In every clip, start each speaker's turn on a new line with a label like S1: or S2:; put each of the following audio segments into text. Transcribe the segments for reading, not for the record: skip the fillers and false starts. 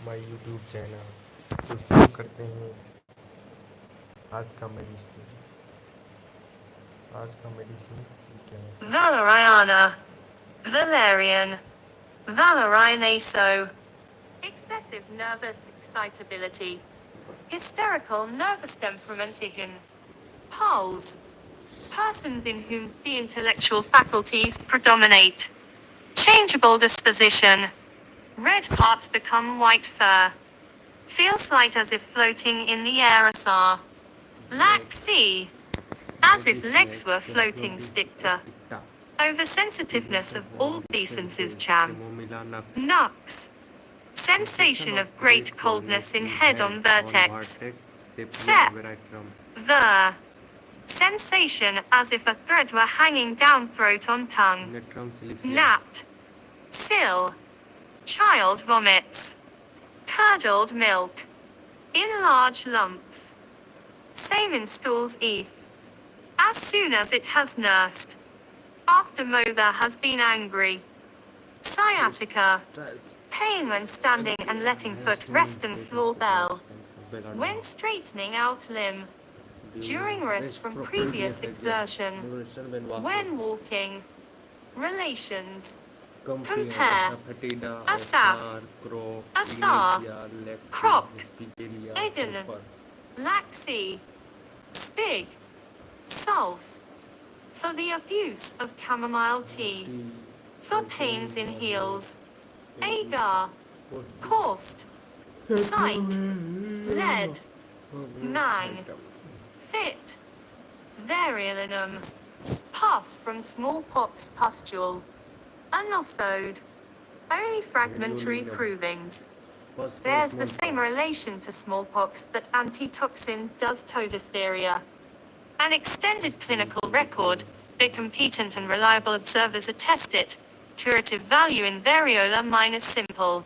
S1: My YouTube channel. तो शुरू करते हैं आज का मेडिसिन। क्या है?
S2: Valeriana, Valerian, Valerianaso. Excessive nervous excitability. Hysterical nervous temperament igen. Pulse. Persons in whom the intellectual faculties predominate. Changeable disposition. Red parts become white fur. Feels light as if floating in the aerosol. Lack sea. As if legs were floating stickter. Oversensitiveness of all the senses cham. Nux. Sensation of great coldness in head on vertex. Sep. The. Sensation as if a thread were hanging down throat on tongue. Nat. Sill. Child vomits. Curdled milk. In large lumps. Same in stools eth. As soon as it has nursed. After mother has been angry. Sciatica. Pain when standing and letting foot rest and floor bell. When straightening out limb. During rest from previous exertion. When walking. Relations. Compare. Asaph. Asar. Croc. Eden. Laxi. Spig. Sulph. For the abuse of chamomile tea. For pains in heels. Agar. Caust. Psych. Lead. Mang. Fit. Variolinium. Pus from smallpox pustule. Anosode. Only fragmentary provings. Bears the same relation to smallpox that antitoxin does to diphtheria. An extended clinical record, the competent and reliable observers attest it, curative value in variola minus simple.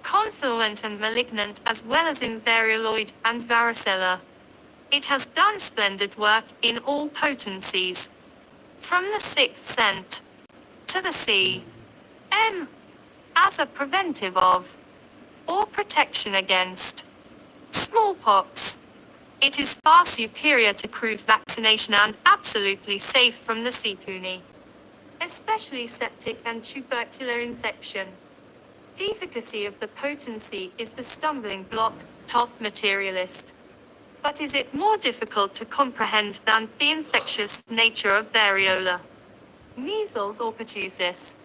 S2: Confluent and malignant as well as in varioloid and varicella. It has done splendid work in all potencies. From the sixth scent to the sea. M. As a preventive of or protection against smallpox. It is far superior to crude vaccination and absolutely safe from the seapuni. Especially septic and tubercular infection. The efficacy of the potency is the stumbling block, toth materialist. But is it more difficult to comprehend than the infectious nature of variola, measles or pertussis?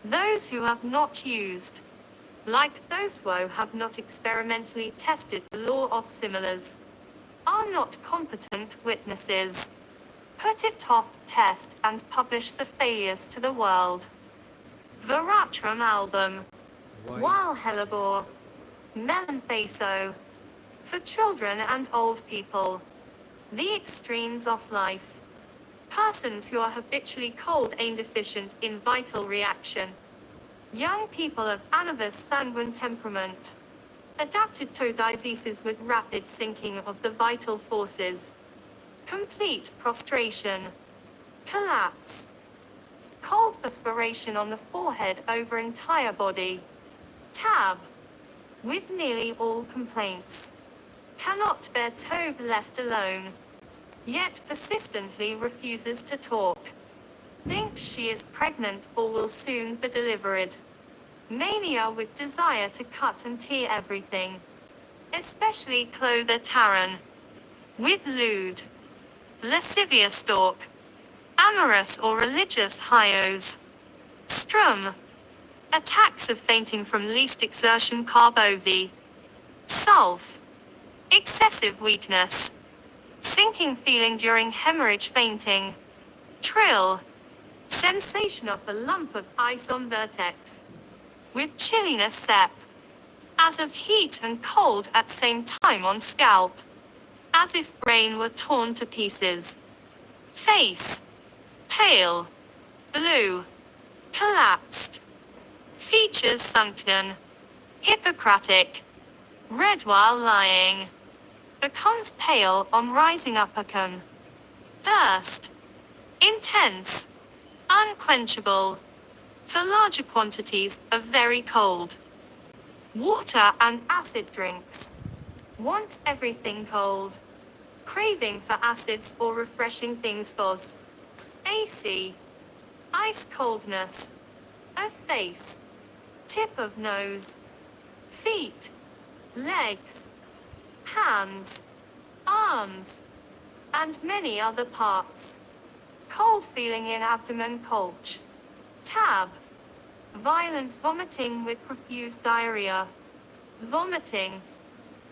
S2: Those who have not used, like those who have not experimentally tested the law of similars, are not competent witnesses. Put it off test and publish the failures to the world. Veratrum album. While hellebore. Melanthaso. For children and old people. The extremes of life. Persons who are habitually cold and deficient in vital reaction. Young people of anavus sanguine temperament. Adapted to diseases with rapid sinking of the vital forces. Complete prostration. Collapse. Cold perspiration on the forehead over entire body. Tab. With nearly all complaints. Cannot bear Tobe left alone. Yet persistently refuses to talk. Thinks she is pregnant or will soon be delivered. Mania with desire to cut and tear everything. Especially clother Taran. With lewd. Lascivious stalk. Amorous or religious hyos. Strum. Attacks of fainting from least exertion carbovi. Sulph. Excessive weakness. Sinking feeling during hemorrhage fainting. Trill. Sensation of a lump of ice on vertex. With chilliness sep. As of heat and cold at same time on scalp. As if brain were torn to pieces. Face. Pale. Blue. Collapsed. Features sunken. Hippocratic. Red while lying. Becomes pale on rising uppercon. Thirst. Intense. Unquenchable. For larger quantities of very cold. water and acid drinks. Wants everything cold. Craving for acids or refreshing things fuzz. AC. Ice coldness. Of face. Tip of nose. Feet. Legs. Hands. Arms. And many other parts. Cold feeling in abdomen colch. Tab. Violent vomiting with profuse diarrhea. Vomiting.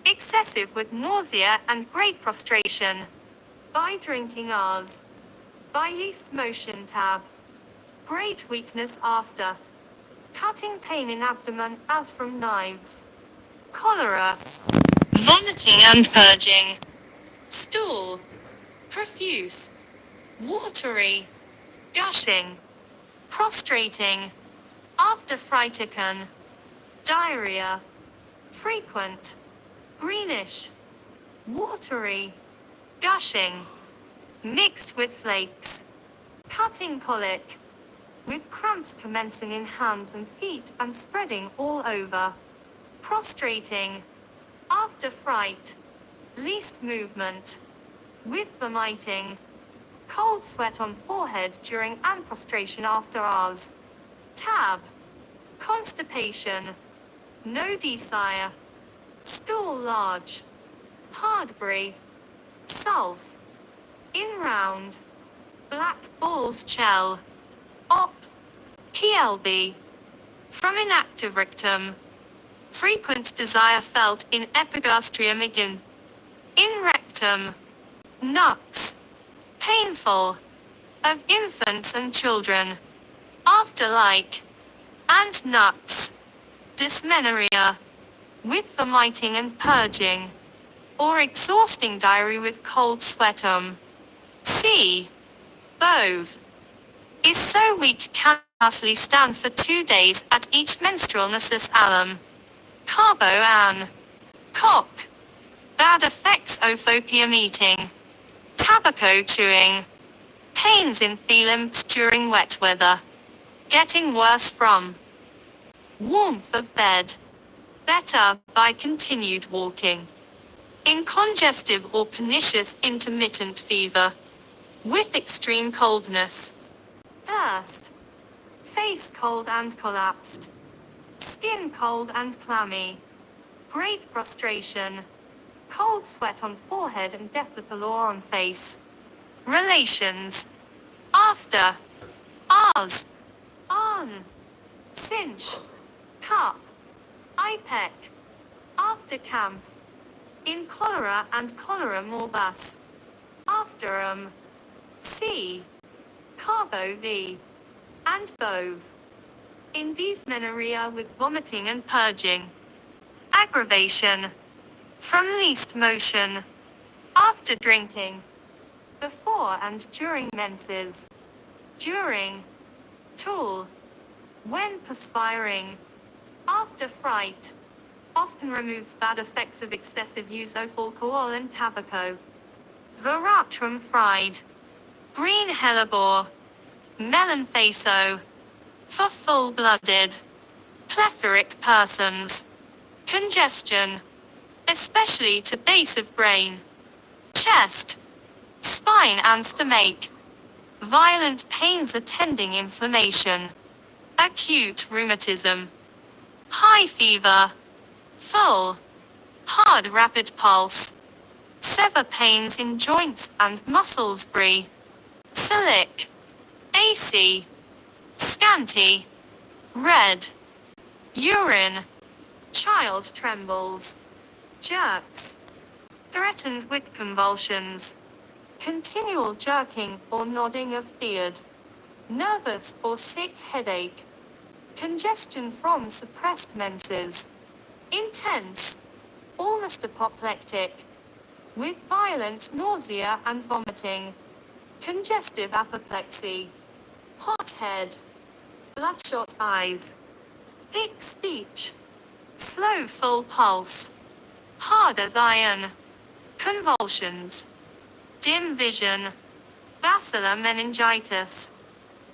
S2: Excessive with nausea and great prostration. By drinking Rs. By least motion tab. Great weakness after. Cutting pain in abdomen as from knives. Cholera. Vomiting and purging. Stool. Profuse. Watery. Gushing. Prostrating. After Freitigen. Diarrhea. Frequent. Greenish. Watery. Gushing. Mixed with flakes. Cutting colic. With cramps commencing in hands and feet and spreading all over. Prostrating. After fright. Least movement. With vomiting. Cold sweat on forehead during and prostration after Rs. Tab. Constipation. No desire. Stool large. Hardbury. Sulph. In round. Black balls chell. Op. PLB. From inactive rectum. Frequent desire felt in epigastrium again. In rectum. Nux. Painful. Of infants and children. After like. And nux. Dysmenorrhea. With vomiting and purging. Or exhausting diarrhea with cold sweatum. C. Both. Is so weak can hardly stand for 2 days at each menstrual necess alum. Carbo an. Cock. Bad effects of opium eating. Tobacco chewing. Pains in the limbs during wet weather. Getting worse from warmth of bed. Better by continued walking. In congestive or pernicious intermittent fever. With extreme coldness. Thirst. Face cold and collapsed. Skin cold and clammy. Great prostration. Cold sweat on forehead and death with pallor on face. Relations. After. Rs. On. Cinch. Cup. IPEC. After Kampf. In cholera and cholera morbus. After C. Carbo V. And Bove. In dysmenorrhea with vomiting and purging. Aggravation. From least motion. After drinking. Before and during menses. During. Tool. When perspiring. After fright. Often removes bad effects of excessive use of alcohol and tobacco. Veratrum fried. Green hellebore. Melanthaso. For full-blooded. Plethoric persons. Congestion. Especially to base of brain. Chest. Spine and stomach. Violent pains attending inflammation. Acute rheumatism. High fever. Full. Hard rapid pulse. Sever pains in joints and muscles. Brie. Silic. AC. Scanty. Red. Urine. Child trembles. Jerks. Threatened with convulsions. Continual jerking or nodding of beard. Nervous or sick headache. Congestion from suppressed menses. Intense. Almost apoplectic. With violent nausea and vomiting. Congestive apoplexy. Hot head. Bloodshot eyes. Thick speech. Slow full pulse. Hard as iron. Convulsions. Dim vision. Bacillar meningitis.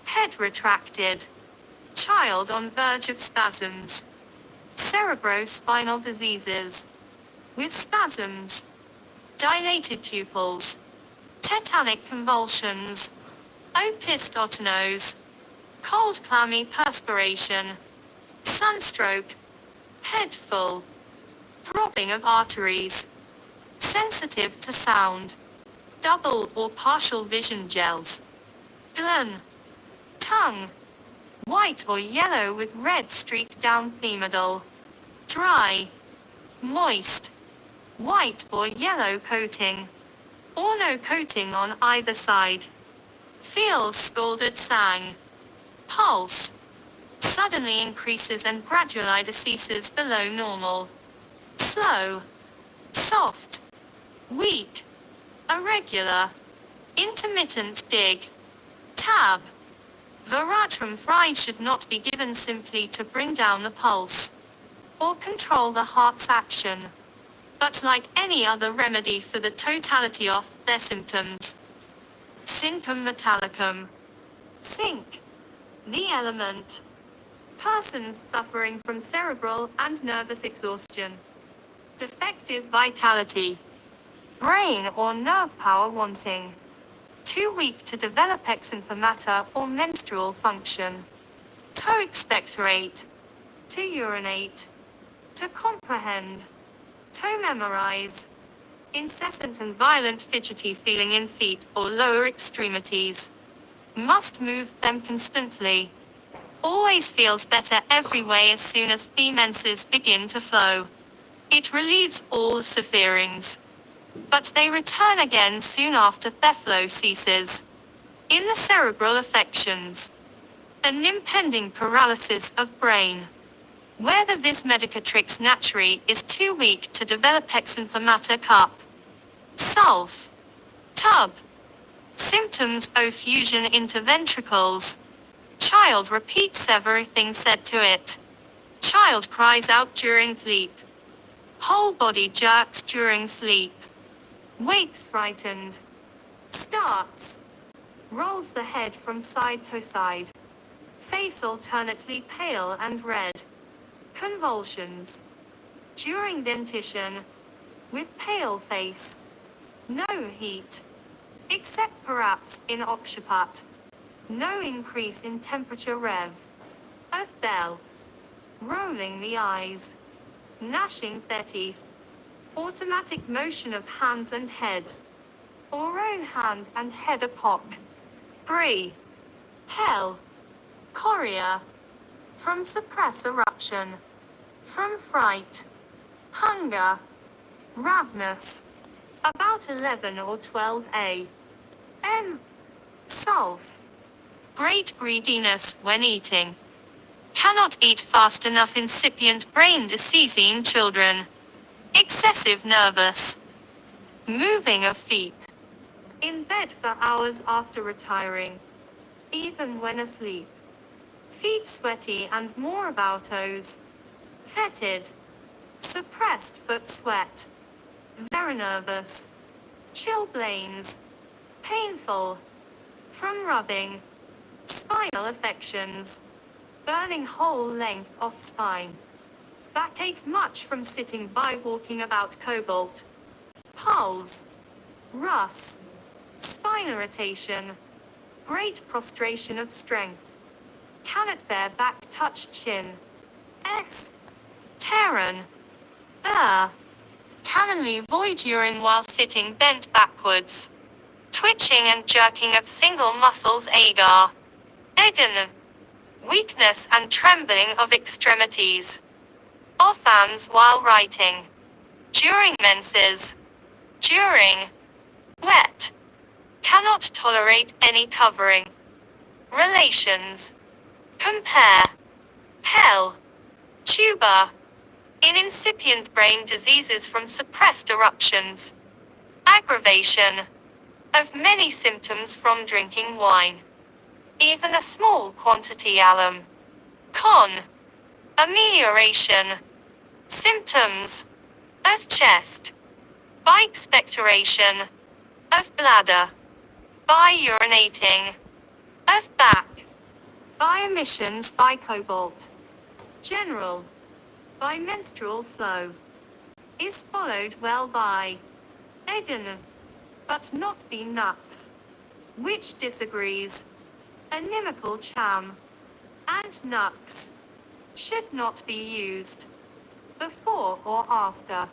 S2: Head retracted. Child on verge of spasms. cerebrospinal diseases, with spasms, dilated pupils, tetanic convulsions, opisthottenose, cold clammy perspiration, sunstroke, head full, throbbing of arteries, sensitive to sound, double or partial vision gels, glen, tongue, white or yellow with red streaked down themidal, dry, moist, white or yellow coating, or no coating on either side, feels scalded sang, pulse, suddenly increases and gradually decreases below normal, slow, soft, weak, irregular, intermittent dig, tab. Veratrum fry should not be given simply to bring down the pulse or control the heart's action, but like any other remedy for the totality of their symptoms. Syncum metallicum. Sync. The element. Persons suffering from cerebral and nervous exhaustion. Defective vitality. Brain or nerve power wanting. Too weak to develop exanthemata or menstrual function. To expectorate. To urinate. To comprehend. To memorize. Incessant and violent fidgety feeling in feet or lower extremities. Must move them constantly. Always feels better every way as soon as the menses begin to flow. It relieves all sufferings. But they return again soon after their flow ceases. In the cerebral affections. An impending paralysis of brain. Where the vis medicatrix naturae is too weak to develop exanthemata cup. Sulf. Tub. Symptoms o fusion into ventricles. Child repeats everything said to it. Child cries out during sleep. Whole body jerks during sleep. Wakes frightened. Starts. Rolls the head from side to side. Face alternately pale and red. Convulsions. During dentition. With pale face. No heat. Except perhaps in occipital. No increase in temperature rev. Of bell. Rolling the eyes. Gnashing their teeth. Automatic motion of hands and head. Or own hand and head apoc. Brie. Hell. Chorea. From suppress eruption. From fright. Hunger. Ravenous. About 11 or 12 a.m. Sulf. Great greediness when eating. Cannot eat fast enough. Incipient brain disease in children. Excessive nervous. Moving of feet. In bed for hours after retiring. Even when asleep. Feet sweaty and more about toes. Fetid. Suppressed foot sweat. Very nervous. Chilblains. Painful. From rubbing. Spinal affections. Burning whole length of spine. Backache much from sitting by walking about cobalt. Pulse. Rus. Spine irritation. Great prostration of strength. Cannot bear back touch chin. S. Terran. Commonly void urine while sitting bent backwards. Twitching and jerking of single muscles agar. Eden. Weakness and trembling of extremities. Offhands while writing. During menses. During. Wet. Cannot tolerate any covering. Relations. Compare. Hell. Tuber. In incipient brain diseases from suppressed eruptions. Aggravation. Of many symptoms from drinking wine. Even a small quantity alum. Con. Amelioration. Symptoms. Of chest. By expectoration. Of bladder. By urinating. Of back. By emissions by cobalt. General. by menstrual flow, is followed well by eden, but not be nux, which disagrees. Inimical cham and nux should not be used before or after